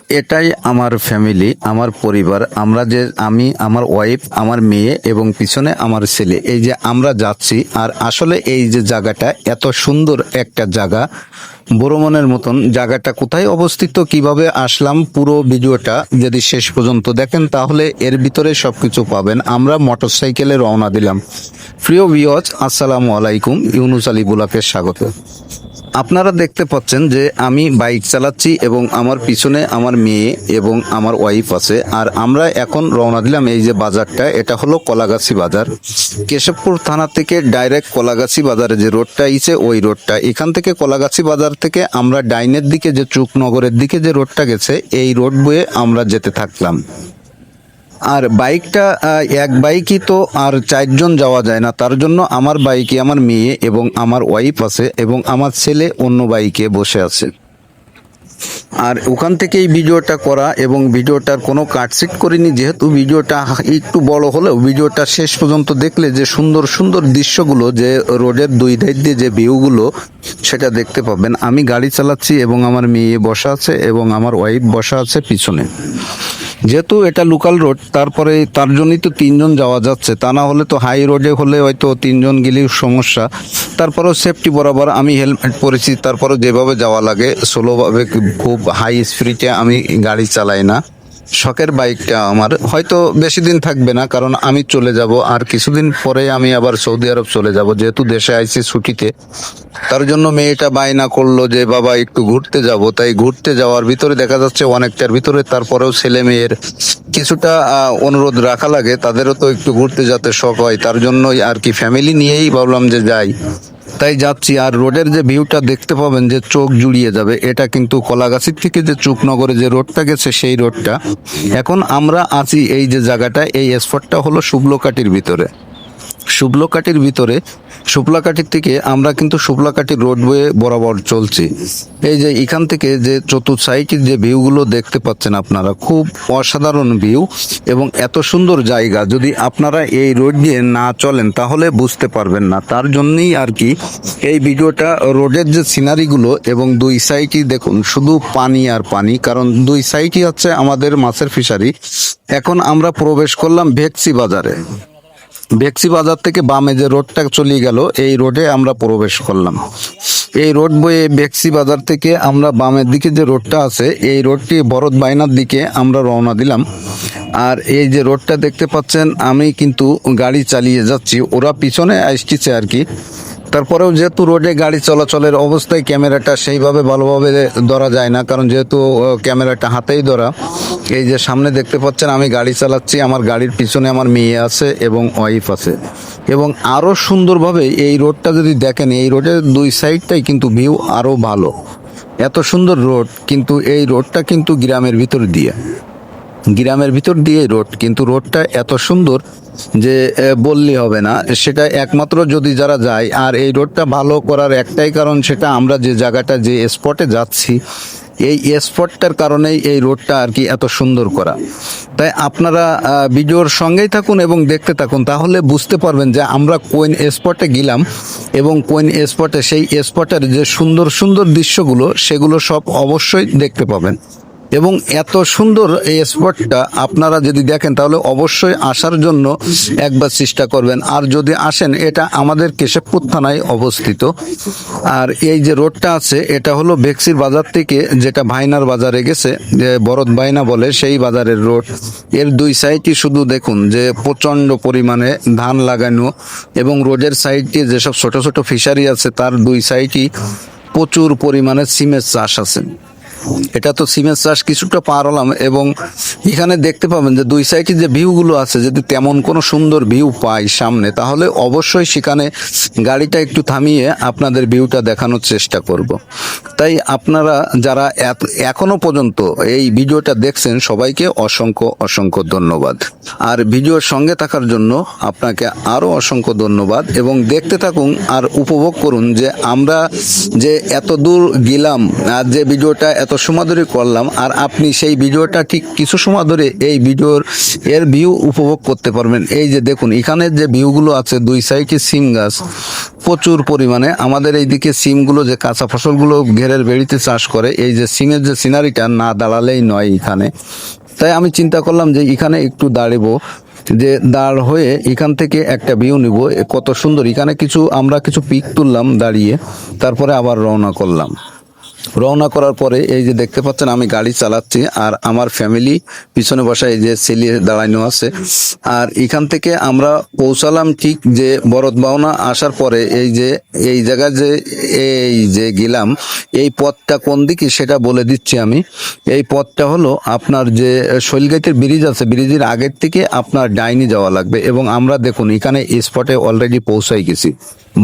এটাই আমার ফ্যামিলি, আমার পরিবার। আমরা যে আমার ওয়াইফ, আমার মেয়ে এবং পিছনে আমার ছেলে, এই যে আমরা যাচ্ছি। আর আসলে এই যে জায়গাটা এত সুন্দর একটা জায়গা, বড়মনের মতন জায়গাটা কোথায় অবস্থিত, কিভাবে আসলাম, পুরো ভিডিওটা যদি শেষ পর্যন্ত দেখেন তাহলে এর ভিতরে সবকিছু পাবেন। আমরা মোটরসাইকেলে রওনা দিলাম। প্রিয় ভিউয়ার্স, আসসালামু আলাইকুম, ইউনুস আলী বুলাকে স্বাগত। আপনারা দেখতে পাচ্ছেন যে আমি বাইক চালাচ্ছি এবং আমার পিছনে আমার মেয়ে এবং আমার ওয়াইফ আছে। আর আমরা এখন রওনা দিলাম। এই যে বাজারটা, এটা হলো কলাগাছি বাজার। কেশবপুর থানা থেকে ডাইরেক্ট কলাগাছি বাজারে যে রোডটা আইছে, ওই রোডটা। এখান থেকে কলাগাছি বাজার থেকে আমরা ডাইনের দিকে যে চুকনগরের দিকে যে রোডটা গেছে, এই রোড বয়ে আমরা যেতে থাকলাম। আর বাইকটা এক বাইকই তো আর চারজন যাওয়া যায় না, তার জন্য আমার বাইকে আমার মেয়ে এবং আমার ওয়াইফ আছে এবং আমার ছেলে অন্য বাইকে বসে আছে। আর ওখান থেকেই ভিডিওটা করা এবং ভিডিওটার কোনো কাটসিট করিনি, যেহেতু ভিডিওটা একটু বড় হলেও ভিডিওটা শেষ পর্যন্ত দেখলে যে সুন্দর সুন্দর দৃশ্যগুলো, যে রোডের দুই ধার দিয়ে যে ভিউগুলো, সেটা দেখতে পাবেন। আমি গাড়ি চালাচ্ছি এবং আমার মেয়ে বসা আছে এবং আমার ওয়াইফ বসা আছে পিছনে। যেহেতু এটা লোকাল রোড, তারপরে তার জন্যই তো তিনজন যাওয়া যাচ্ছে, তা না হলে তো হাই রোডে হলে হয়তো তিনজন গেলেও সমস্যা। তারপরেও সেফটি বরাবর আমি হেলমেট পরেছি, তারপরেও যেভাবে যাওয়া লাগে স্লোভাবে, খুব হাই স্পিডে আমি গাড়ি চালাই না। শখের বাইকটা আমার, হয়তো বেশি দিন থাকবে না, কারণ আমি চলে যাব আর কিছুদিন পরে আমি আবার সৌদি আরব চলে যাব, যেহেতু দেশে আইছি ছুটিতে। তার জন্য মেয়েটা বায়না করলো যে বাবা একটু ঘুরতে যাব, তাই ঘুরতে যাওয়ার ভিতরে দেখা যাচ্ছে অনেকটার ভিতরে। তারপরেও ছেলে মেয়ের কিছুটা অনুরোধ রাখা লাগে, তাদেরও তো একটু ঘুরতে যেতে শখ হয়, তার জন্যই আর কি ফ্যামিলি নিয়েই ভাবলাম যে যাই, তাই যাচ্ছি। আর রোডের যে ভিউটা দেখতে পাবেন যে চোখ জুড়িয়ে যাবে। এটা কিন্তু কলাগাছির থেকে যে চুকনগরে যে রোডটা গেছে, সেই রোডটা। এখন আমরা আছি এই যে জায়গাটা, এই স্পটটা হলো শুভলকাঠির ভিতরে। শুভলাকাঠির থেকে আমরা কিন্তু শুভলাকাঠির রোড বয়ে বরাবর চলছি। এই যে এখান থেকে যে চতুর্থ সাইডের যে ভিউগুলো দেখতে পাচ্ছেন আপনারা, খুব অসাধারণ ভিউ এবং এত সুন্দর জায়গা। যদি আপনারা এই রোড দিয়ে না চলেন তাহলে বুঝতে পারবেন না। তার জন্যই আর কি এই ভিডিওটা। রোডের যে সিনারিগুলো এবং দুই সাইডই দেখুন, শুধু পানি আর পানি, কারণ দুই সাইডই হচ্ছে আমাদের মাছের ফিশারি। এখন আমরা প্রবেশ করলাম ভেকসি বাজারে। ভেকসি বাজার থেকে বামে যে রোডটা চলে গেল, এই রোডে আমরা প্রবেশ করলাম। এই রোড বয়ে ভেকসি বাজার থেকে আমরা বামের দিকে যে রোডটা আছে, এই রোডটি ভরত বাইনার দিকে আমরা রওনা দিলাম। আর এই যে রোডটা দেখতে পাচ্ছেন, আমি কিন্তু গাড়ি চালিয়ে যাচ্ছি, ওরা পিছনে আসতেছে আর কি। তারপরেও যেহেতু রোডে গাড়ি চলাচলের অবস্থায় ক্যামেরাটা সেইভাবে ভালোভাবে ধরা যায় না, কারণ যেহেতু ক্যামেরাটা হাতেই ধরা। এই যে সামনে দেখতে পাচ্ছেন আমি গাড়ি চালাচ্ছি, আমার গাড়ির পিছনে আমার মেয়ে আছে এবং ওয়াইফ আছে। এবং আরও সুন্দরভাবে এই রোডটা যদি দেখেন, এই রোডের দুই সাইডটাই কিন্তু ভিউ আরও ভালো। এত সুন্দর রোড, কিন্তু এই রোডটা কিন্তু গ্রামের ভিতর দিয়ে রোড, কিন্তু রোডটা এত সুন্দর যে বললেই হবে না। সেটা একমাত্র যদি যারা যায়। আর এই রোডটা ভালো করার একটাই কারণ, সেটা আমরা যে জায়গাটা যে স্পটে যাচ্ছি, এই স্পটটার কারণেই এই রোডটা আর কি এত সুন্দর করা। তাই আপনারা ভিডিওর সঙ্গেই থাকুন এবং দেখতে থাকুন, তাহলে বুঝতে পারবেন যে আমরা কোন স্পটে গেলাম এবং কোন স্পটে, সেই স্পটের যে সুন্দর সুন্দর দৃশ্যগুলো, সেগুলো সব অবশ্যই দেখতে পাবেন। এবং এত সুন্দর এই স্পটটা আপনারা যদি দেখেন তাহলে অবশ্যই আসার জন্য একবার চেষ্টা করবেন। আর যদি আসেন, এটা আমাদের কেশবপুর থানায় অবস্থিত। আর এই যে রোডটা আছে, এটা হলো ভেকসির বাজার থেকে যেটা ভাইনার বাজারে গেছে, যে ভরত ভাইনা বলে, সেই বাজারের রোড। এর দুই সাইডই শুধু দেখুন যে প্রচণ্ড পরিমাণে ধান লাগানো, এবং রোডের সাইডটি যেসব ছোট ছোট ফিশারি আছে, তার দুই সাইডই প্রচুর পরিমাণে সিমের চাষ আছে। এটা তো সিমের চাষ কিছুটা পার হলাম, এবং এখানে দেখতে পাবেন যে দুই সাইডে যে ভিউগুলো আছে, যদি তেমন কোনো সুন্দর ভিউ পাই সামনে, তাহলে অবশ্যই সেখানে গাড়িটা একটু থামিয়ে আপনাদের ভিউটা দেখানোর চেষ্টা করব। তাই আপনারা যারা এখনো পর্যন্ত এই ভিডিওটা দেখছেন, সবাইকে অসংখ্য অসংখ্য ধন্যবাদ। আর ভিডিওর সঙ্গে থাকার জন্য আপনাকে আরও অসংখ্য ধন্যবাদ। এবং দেখতে থাকুন আর উপভোগ করুন যে আমরা যে এত দূর গেলাম, আর যে ভিডিওটা এত সময় ধরে করলাম, আর আপনি সেই ভিডিওটা ঠিক কিছু সময় ধরে এই ভিডিওর ভিউ উপভোগ করতে পারবেন। এই যে দেখুন, এখানে যে ভিউগুলো আছে, দুই সাইডে সিম গাছ, প্রচুর পরিমাণে। আমাদের এইদিকে সিমগুলো যে কাঁচা ফসলগুলো ঘেরের বেড়িতে চাষ করে, এই যে সিমের যে সিনারিটা না দাঁড়ালেই নয় এখানে। তাই আমি চিন্তা করলাম যে এখানে একটু দাঁড়াবো, যে দাঁড় হয়ে এখান থেকে একটা ভিউ নিব। কত সুন্দর এখানে আমরা কিছু পিক তুললাম দাঁড়িয়ে, তারপরে আবার রওনা করার পরে এই যে দেখতে পাচ্ছেন আমি গাড়ি চালাচ্ছি আর আমার ফ্যামিলি পিছনে বসা, এই যে ছেলে দাঁড়ানো আছে। আর এখান থেকে আমরা পৌঁছালাম ঠিক যে বরদবাউনা আসার পরে এই জায়গায় যে গেলাম, এই পথটা কোন দিকে সেটা বলে দিচ্ছি আমি। এই পথটা হলো আপনার যে শৈলগাইতের ব্রিজ আছে, ব্রিজের আগের থেকে আপনার ডাইনি যাওয়া লাগবে। এবং আমরা দেখুন এখানে স্পটে অলরেডি পৌঁছাই গেছি।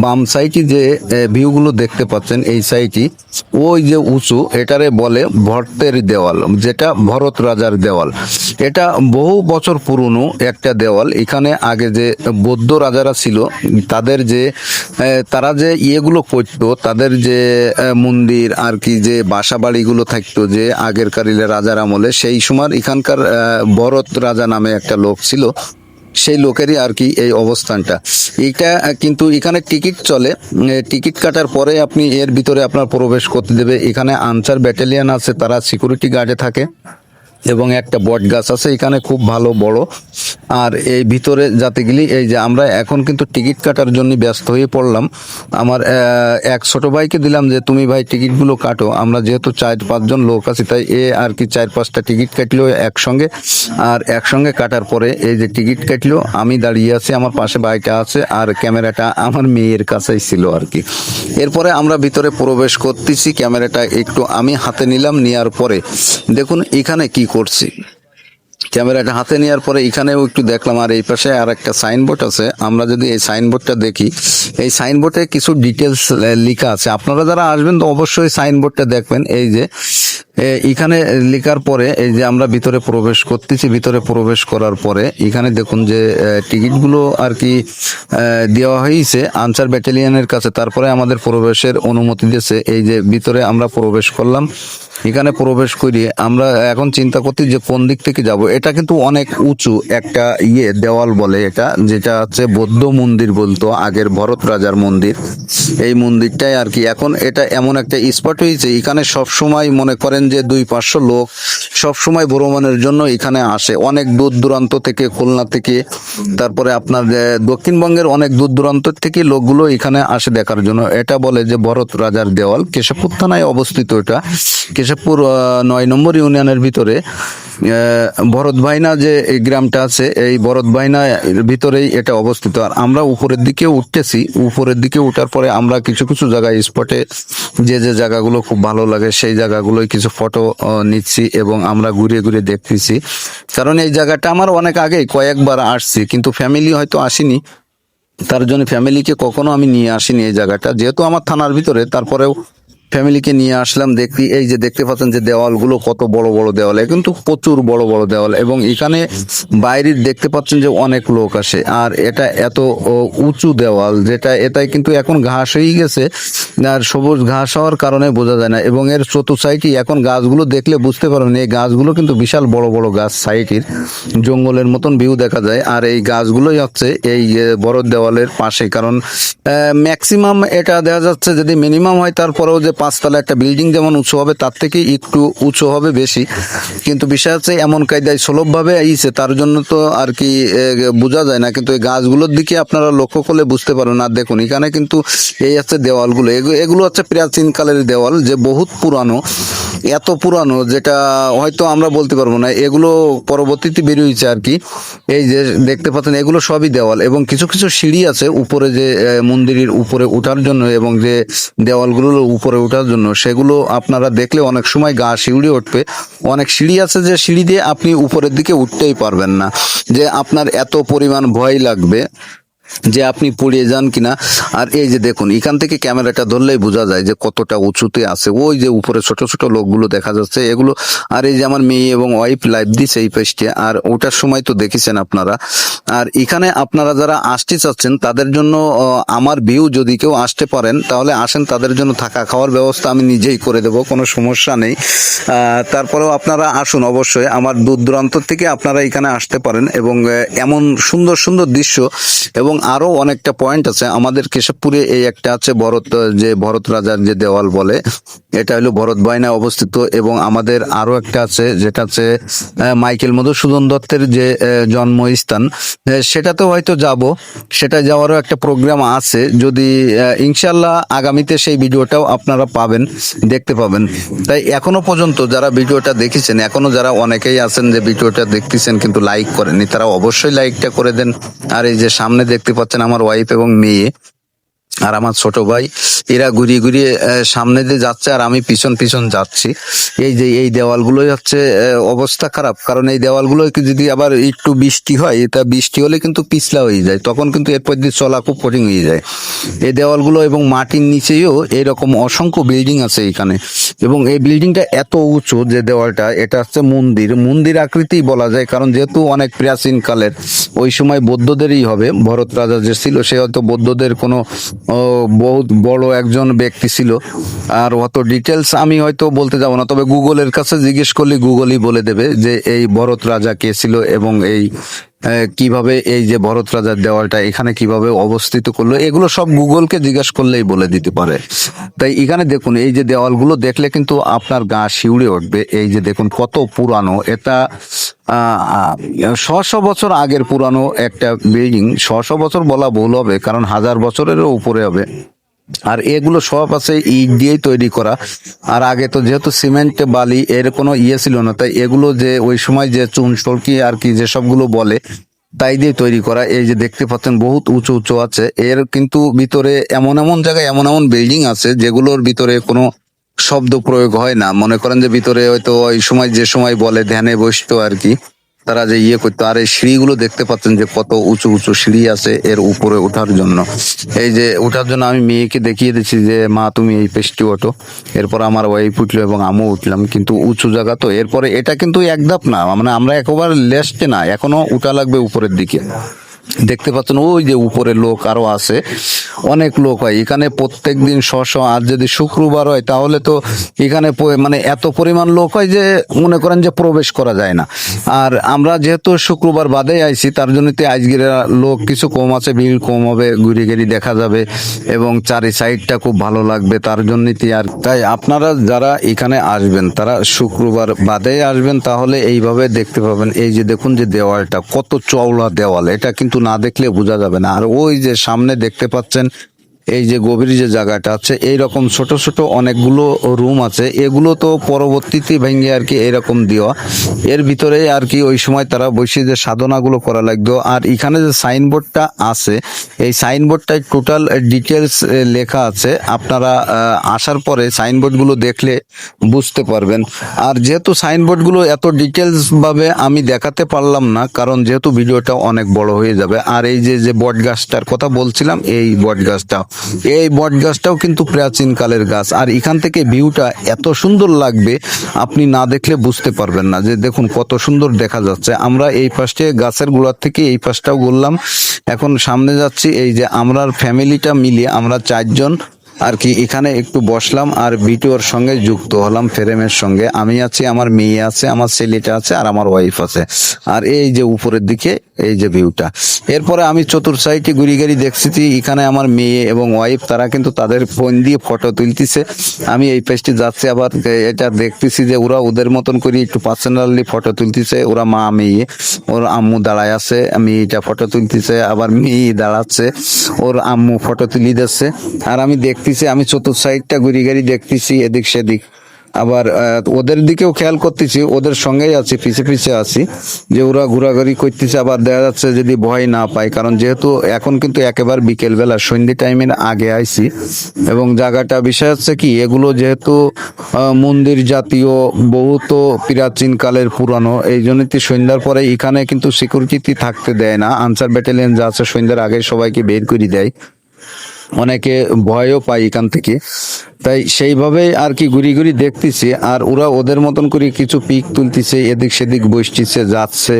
বাম সাইডে যে ভিউগুলো দেখতে পাচ্ছেন, এই সাইডে ওই যে উঁচু, এটারে বলে ভরতের দেওয়াল, যেটা ভরত রাজার দেওয়াল। এটা বহু বছর পুরনো একটা দেওয়াল। এখানে আগে যে বৌদ্ধ রাজারা ছিল, তারা যে ইয়েগুলো করতো, তাদের যে মন্দির আর কি, যে বাসা বাড়িগুলো থাকতো যে আগের কারিলে রাজার আমলে, সেই সময় এখানকার ভরত রাজা নামে একটা লোক ছিল, সেই লোকেরই আর কি এই অবস্থানটা। এইটা কিন্তু এখানে টিকিট চলে, টিকিট কাটার পরে আপনি এর ভিতরে আপনার প্রবেশ করতে দেবে। এখানে আনসার ব্যাটালিয়ন আছে, তারা সিকিউরিটি গার্ডে থাকে। এবং একটা বট গাছ আছে এখানে খুব ভালো বড়। আর এই ভিতরে যাতে গেলে এই যে আমরা এখন কিন্তু টিকিট কাটার জন্য ব্যস্ত হয়ে পড়লাম। আমার এক ছোট ভাইকে দিলাম যে তুমি ভাই টিকিটগুলো কাটো। আমরা যেহেতু 4-5 জন লোক আছি, তাই আর কি 4-5টা টিকিট কাটলো একসঙ্গে। আর একসঙ্গে কাটার পরে এই যে টিকিট কাটলো, আমি দাঁড়িয়ে আছি, আমার পাশে ভাইটা আছে, আর ক্যামেরাটা আমার মেয়ের কাছেই ছিল আর কি। এরপরে আমরা ভিতরে প্রবেশ করতেছি, ক্যামেরাটা একটু আমি হাতে নিলাম। নেওয়ার পরে দেখুন এখানে কি করছি, ক্যামেরাটা হাতে নেওয়ার পরে এখানেও একটু দেখলাম। আর এই পাশে আর একটা সাইনবোর্ড আছে, আমরা যদি এই সাইনবোর্ডটা দেখি, এই সাইনবোর্ডে কিছু ডিটেলস লেখা আছে। আপনারা যারা আসবেন তো অবশ্যই সাইনবোর্ডটা দেখবেন। এই যে এখানে লেখার পরে এই যে আমরা ভিতরে প্রবেশ করতেছি। ভিতরে প্রবেশ করার পরে এখানে দেখুন যে টিকিটগুলো আর কি দেওয়া হয়েছে আনসার ব্যাটালিয়নের কাছে, তারপরে আমাদের প্রবেশের অনুমতি দিয়েছে। এই যে ভিতরে আমরা প্রবেশ করলাম। এখানে প্রবেশ করিয়ে আমরা এখন চিন্তা করছি যে কোন দিক থেকে যাব। এটা কিন্তু অনেক উঁচু একটা দেওয়াল বলে এটা, যেটা হচ্ছে বৌদ্ধ মন্দির বলতো আগের, ভরত রাজার মন্দির। এই মন্দিরটাই আর কি এখন এটা এমন একটা স্পট হয়েছে, এখানে সব সময় মনে করেন যে 200-500 লোক সব সময় ভ্রমণের জন্য এখানে আসে, অনেক দূর দূরান্ত থেকে, খুলনা থেকে, তারপরে আপনার দক্ষিণবঙ্গের অনেক দূর দূরান্ত থেকে লোকগুলো এখানে আসে দেখার জন্য। এটা বলে যে ভরত রাজার দেওয়াল। কেশবপুর থানায় অবস্থিত এটা, কেশবপুর 9 নম্বর ইউনিয়নের ভিতরে ভরত ভাইনা যে এই গ্রামটা আছে, এই ভরত ভাইনা ভিতরেই এটা অবস্থিত। আর আমরা উপরের দিকে উঠতেছি। উপরের দিকে উঠার পরে আমরা কিছু কিছু জায়গায় স্পটে যে জায়গাগুলো খুব ভালো লাগে সেই জায়গাগুলোই কিছু ফটো নিচ্ছি এবং আমরা ঘুরে ঘুরে দেখতেছি। কারণ এই জায়গাটা আমার অনেক আগে কয়েকবার আসছি, কিন্তু ফ্যামিলি হয়তো আসেনি, তার জন্য ফ্যামিলিকে কখনো আমি নিয়ে আসিনি এই জায়গাটা। যেহেতু আমার থানার ভিতরে, তারপরেও ফ্যামিলিকে নিয়ে আসলাম। দেখি এই যে দেখতে পাচ্ছেন যে দেওয়ালগুলো কত বড় বড় দেওয়াল, কিন্তু প্রচুর বড় বড় দেওয়াল। এবং এখানে বাইরে দেখতে পাচ্ছেন যে অনেক লোক আসে। আর এটা এত উঁচু দেওয়াল, যেটা এটাই কিন্তু এখন ঘাস হয়ে গেছে, আর সবুজ ঘাস হওয়ার কারণে বোঝা যায় না। এবং এর চতুর্সাইডে এখন গাছগুলো দেখলে বুঝতে পারবেন, এই গাছগুলো কিন্তু বিশাল বড় বড় গাছ, সাইডের জঙ্গলের মতন ভিউ দেখা যায়। আর এই গাছগুলোই হচ্ছে এই বড় দেওয়ালের পাশে। কারণ ম্যাক্সিমাম এটা দেখা যাচ্ছে যদি মিনিমাম হয়, তারপরেও যে 5 তলা একটা বিল্ডিং যেমন উঁচু হবে, তার থেকে একটু উঁচু হবে বেশি। কিন্তু বিষয় হচ্ছে এমন কায়দায় সুলভভাবে আইছে, তার জন্য তো আর কি বোঝা যায় না। কিন্তু এই গাছগুলোর দিকে আপনারা লক্ষ্য করলে বুঝতে পারেন। আর দেখুন এখানে কিন্তু এই হচ্ছে দেওয়ালগুলো, এগুলো হচ্ছে প্রাচীন কালের দেওয়াল, যে বহুত পুরানো, এত পুরানো যেটা হয়তো আমরা বলতে পারবো না। এগুলো পরবর্তীতে বেরিয়েছে আর কি। এই যে দেখতে পাচ্ছেন এগুলো সবই দেওয়াল। এবং কিছু কিছু সিঁড়ি আছে উপরে, যে মন্দিরের উপরে ওঠার জন্য, এবং যে দেওয়ালগুলোর উপরে ওঠার জন্য, সেগুলো আপনারা দেখলে অনেক সময় গা শিউড়ে উঠবে। অনেক সিঁড়ি আছে যে সিঁড়ি দিয়ে আপনি উপরের দিকে উঠতেই পারবেন না, যে আপনার এত পরিমাণ ভয় লাগবে যে আপনি পড়ে যান কিনা। আর এই যে দেখুন এখান থেকে ক্যামেরাটা ধরলেই বোঝা যায় যে কতটা উঁচুতে আছে। ওই যে উপরে ছোট ছোট লোকগুলো দেখা যাচ্ছে এগুলো। আর এই যে আমার মেয়ে এবং ওয়াইফ লাইভ দিচ্ছে এই পেজটি, আর ওটার সময় তো দেখেছেন আপনারা। আর এখানে আপনারা যারা আসতে চাচ্ছেন তাদের জন্য আমার ভিউ, যদি কেউ আসতে পারেন তাহলে আসেন, তাদের জন্য থাকা খাওয়ার ব্যবস্থা আমি নিজেই করে দেব, কোনো সমস্যা নেই। তারপরেও আপনারা আসুন অবশ্যই, আমার দূর দূরান্ত থেকে আপনারা এখানে আসতে পারেন। এবং এমন সুন্দর সুন্দর দৃশ্য, এবং এবং আরো অনেকটা পয়েন্ট আছে আমাদের কেশবপুরে। এই একটা আছে ভরত রাজার যে দেওয়াল বলে, এটা হলো ভরত বায়নায় অবস্থিত। এবং আমাদের আরো একটা আছে যেটা আছে মাইকেল মধুসূদন দত্তের যে জন্মস্থান, সেটাতেও হয়তো যাব। সেটা যাওয়ারও একটা প্রোগ্রাম আছে, যদি ইনশাল্লাহ আগামীতে সেই ভিডিওটাও আপনারা পাবেন, দেখতে পাবেন। তাই এখনো পর্যন্ত যারা ভিডিওটা দেখেছেন, এখনো যারা অনেকেই আছেন যে ভিডিওটা দেখতেছেন কিন্তু লাইক করেননি, তারা অবশ্যই লাইকটা করে দেন। আর এই যে সামনে দেখতে পাচ্ছেন আমার ওয়াইফ এবং মেয়ে আর আমার ছোট ভাই, এরা ঘুরিয়ে ঘুরিয়ে সামনে দিয়ে যাচ্ছে আর আমি পিছন পিছন যাচ্ছি। এই যে এই দেওয়ালগুলো হচ্ছে অবস্থা খারাপ, কারণ এই দেওয়ালগুলো যদি আবার একটু বৃষ্টি হয়, এটা বৃষ্টি হলে কিন্তু পিছলা হয়ে যায়, তখন কিন্তু এরপর দিয়ে চলা খুব কঠিন হয়ে যায় এই দেওয়ালগুলো। এবং মাটির নিচেও এইরকম অসংখ্য বিল্ডিং আছে এখানে। এবং এই বিল্ডিংটা এত উঁচু যে দেওয়ালটা, এটা হচ্ছে মন্দির আকৃতি বলা যায়, কারণ যেহেতু অনেক প্রাচীন কালের, ওই সময় বৌদ্ধদেরই হবে। ভরত রাজা যে ছিল সে হয়তো বৌদ্ধদের কোনো বহুত বড় একজন ব্যক্তি ছিল। আর অত ডিটেলস আমি হয়তো বলতে যাব না, তবে গুগলের কাছে জিজ্ঞেস করলে গুগলই বলে দেবে যে এই ভরত রাজা কে ছিল এবং এই কিভাবে এই যে ভরত রাজার দেওয়ালটা এখানে কিভাবে অবস্থিত করলো, এগুলো সব গুগলকে জিজ্ঞেস করলেই বলে দিতে পারে। তাই এখানে দেখুন এই যে দেওয়ালগুলো দেখলে কিন্তু আপনার গা শিউরে উঠবে। এই যে দেখুন কত পুরানো, এটা শশ বছর আগের পুরানো একটা বিল্ডিং। শশ বছর বলা ভুল হবে, কারণ 1000 বছরেরও উপরে হবে। আর এগুলো সব আছে ইট দিয়েই তৈরি করা। আর আগে তো যেহেতু সিমেন্ট বালি এর কোনো ছিল না, তাই এগুলো যে ওই সময় যে চুন সলকি আর কি যে সবগুলো বলে, তাই দিয়ে তৈরি করা। এই যে দেখতে পাচ্ছেন বহুত উঁচু উঁচু আছে। এর কিন্তু ভিতরে এমন এমন জায়গায় এমন এমন বিল্ডিং আছে যেগুলোর ভিতরে কোনো শব্দ প্রয়োগ হয় না। মনে করেন যে ভিতরে হয়তো ওই সময় যে সময় বলে ধ্যানে বসতো আর কি, তারা যে করতো। আর এই সিঁড়িগুলো দেখতে পাচ্ছেন যে কত উঁচু উঁচু সিঁড়ি আছে এর উপরে ওঠার জন্য। এই যে ওঠার জন্য আমি মেয়েকে দেখিয়ে দিচ্ছি যে মা তুমি এই পেস্টি ওঠো। এরপর আমার ওয়াইফ উঠলো এবং আমিও উঠলাম, কিন্তু উঁচু জায়গা তো। এরপরে এটা কিন্তু এক ধাপ না, মানে আমরা একেবারে লেস্টে না, এখনো উঠা লাগবে উপরের দিকে। দেখতে পাচ্ছেন ওই যে উপরে লোক আরো আছে, অনেক লোক হয় এখানে প্রত্যেক দিন। আর যদি শুক্রবার হয় তাহলে তো এখানে মানে এত পরিমাণ লোক হয় যে মনে করেন যে প্রবেশ করা যায় না। আর আমরা যেহেতু শুক্রবার বাদে আইছি, তার জন্য আজকের লোক কিছু কম আছে, ভিড় কম হবে, ঘুরে ঘুরি দেখা যাবে এবং চারি সাইডটা খুব ভালো লাগবে, তার জন্য। আর তাই আপনারা যারা এখানে আসবেন তারা শুক্রবার বাদে আসবেন, তাহলে এইভাবে দেখতে পাবেন। এই যে দেখুন যে দেওয়ালটা কত চওড়া দেওয়াল, এটা কিন্তু না দেখলে বোঝা যাবে না। আর ওই যে সামনে দেখতে পাচ্ছেন এই যে গভীর যে জায়গাটা আছে, এইরকম ছোট ছোট অনেকগুলো রুম আছে। এগুলো তো পরবর্তীতে ভেঙে আর কি এরকম দেওয়া। এর ভিতরে আর কি ওই সময় তারা বসে যে সাধনাগুলো করা লাগতো। আর এখানে যে সাইনবোর্ডটা আছে, এই সাইনবোর্ডটায় টোটাল ডিটেলস লেখা আছে। আপনারা আসার পরে সাইনবোর্ডগুলো দেখলে বুঝতে পারবেন। আর যেহেতু সাইনবোর্ডগুলো এত ডিটেলস ভাবে আমি দেখাতে পারলাম না, কারণ যেহেতু ভিডিওটা অনেক বড় হয়ে যাবে। আর এই যে বট গাছটার কথা বলছিলাম, এই বট গাছটাও কিন্তু প্রাচীন কালের গাছ। আর এখান থেকে ভিউটা এত সুন্দর লাগবে, আপনি না দেখলে বুঝতে পারবেন না। যে দেখুন কত সুন্দর দেখা যাচ্ছে। আমরা এই পাশে গাছের গোড়ার থেকে এই পাশটাও ঘুরলাম, এখন সামনে যাচ্ছি। এই যে আমরা ফ্যামিলিটা মিলিয়ে আমরা 4 জন আর কি এখানে একটু বসলাম আর ভিডিওর সঙ্গে যুক্ত হলাম, ফ্রেমের সঙ্গে। আমি আছি, আমার মেয়ে আছে, আমার ছেলেটা আছে আর আমার ওয়াইফ আছে। আর এই যে উপরের দিকে এই যে ভিউটা। এরপরে আমি চতুর সাইডে ঘুরি গাড়ি দেখছি, এখানে আমার মেয়ে এবং ওয়াইফ তারা কিন্তু তাদের ফোন দিয়ে ফটো তুলতেছে। আমি এই পেজটি যাচ্ছি, আবার এটা দেখতেছি যে ওরা ওদের মতন করে একটু পার্সোনালি ফটো তুলতেছে। ওরা মা মেয়ে, ওর আম্মু দাঁড়ায় আছে, আমি এটা ফটো তুলতেছে, আবার মেয়ে দাঁড়াচ্ছে, ওর আম্মু ফটো তুলি দিচ্ছে। আর আমি দেখতেছি, আমি চতুর সাইডটা ঘুরি গাড়ি দেখতেছি এদিক সেদিক। আবার ওদের দিকেও খেয়াল করতেছি, ওদের সঙ্গেই আছি, পিছে পিছে আছি যে ওরা ঘোরাঘুরি করতেছে। আবার দেখা যাচ্ছে যদি ভয় না পাই, কারণ যেহেতু এখন কিন্তু একেবারে বিকেল বেলা, সন্ধ্যে টাইমের আগে আইছি। এবং জায়গাটা বিষয় হচ্ছে কি, এগুলো যেহেতু মন্দির জাতীয় বহুত প্রাচীন কালের পুরানো, এই জন্যই সন্ধ্যার পরে এখানে কিন্তু সিকিউরিটি থাকতে দেয় না। আনসার ব্যাটালিয়ন যা আছে সন্ধ্যার আগে সবাইকে বের করে দেয়। অনেকে ভয়ও পায় এখান থেকে। তাই সেইভাবেই আর কি ঘুরি ঘুরি দেখতেছি, আর ওরা ওদের মতন করে কিছু পিক তুলতেছে, এদিক সেদিক বসতেছে, যাচ্ছে,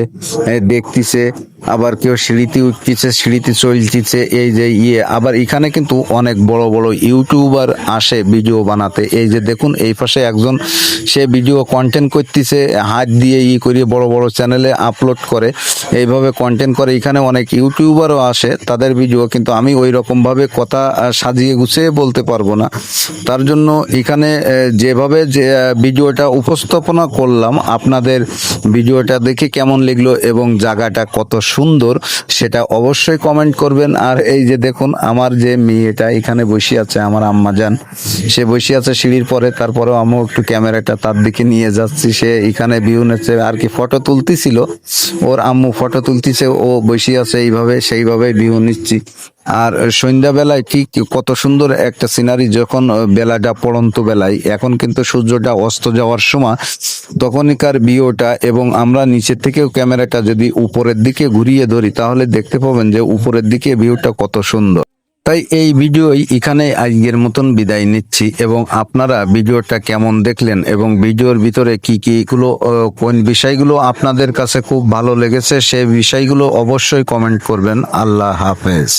দেখতেছে, আবার কেউ সিঁড়িতে উঠতেছে, সিঁড়িতে চলতেছে, এই যে আবার এখানে কিন্তু অনেক বড় বড় ইউটিউবার আসে ভিডিও বানাতে। এই যে দেখুন এই পাশে একজন, সে ভিডিও কন্টেন্ট করতেছে, হাত দিয়ে করে বড় বড় চ্যানেলে আপলোড করে, এইভাবে কন্টেন্ট করে। এখানে অনেক ইউটিউবারও আসে, তাদের ভিডিও কিন্তু আমি ওই রকম ভাবে কথা সাজিয়ে গুছিয়ে বলতে পারবো না। তার জন্য এখানে যেভাবে যে ভিডিওটা উপস্থাপনা করলাম, আপনাদের ভিডিওটা দেখে কেমন লাগলো এবং জায়গাটা কত সুন্দর সেটা অবশ্যই কমেন্ট করবেন। আর এই যে দেখুন আমার যে মেয়েটা এখানে বসে আছে, আমার আম্মাজান, সে বসে আছে সিঁড়ির পরে, তারপরেও আমি একটু ক্যামেরাটা তার দিকে নিয়ে যাচ্ছি। সে এখানে ভিউ নিচ্ছে আর কি, ফটো তুলতেছিল, ওর আম্মু ফটো তুলতেছে, ও বসে আছে এইভাবে, সেইভাবে ভিউ নিচ্ছি। আর সন্ধ্যাবেলায় ঠিক কত সুন্দর একটা সিনারি, যখন বেলাটা পড়ন্ত বেলায়, এখন কিন্তু সূর্যটা অস্ত যাওয়ার সময়, তখনকার ভিউটা। এবং আমরা নিচের থেকেও ক্যামেরাটা যদি উপরের দিকে ঘুরিয়ে ধরি, তাহলে দেখতে পাবেন যে উপরের দিকে ভিউটা কত সুন্দর। তাই এই ভিডিওই এখানে আজকের মতন বিদায় নিচ্ছি, এবং আপনারা ভিডিওটা কেমন দেখলেন এবং ভিডিওর ভিতরে কি কি গুলো কোন বিষয়গুলো আপনাদের কাছে খুব ভালো লেগেছে, সেই বিষয়গুলো অবশ্যই কমেন্ট করবেন। আল্লাহ হাফেজ।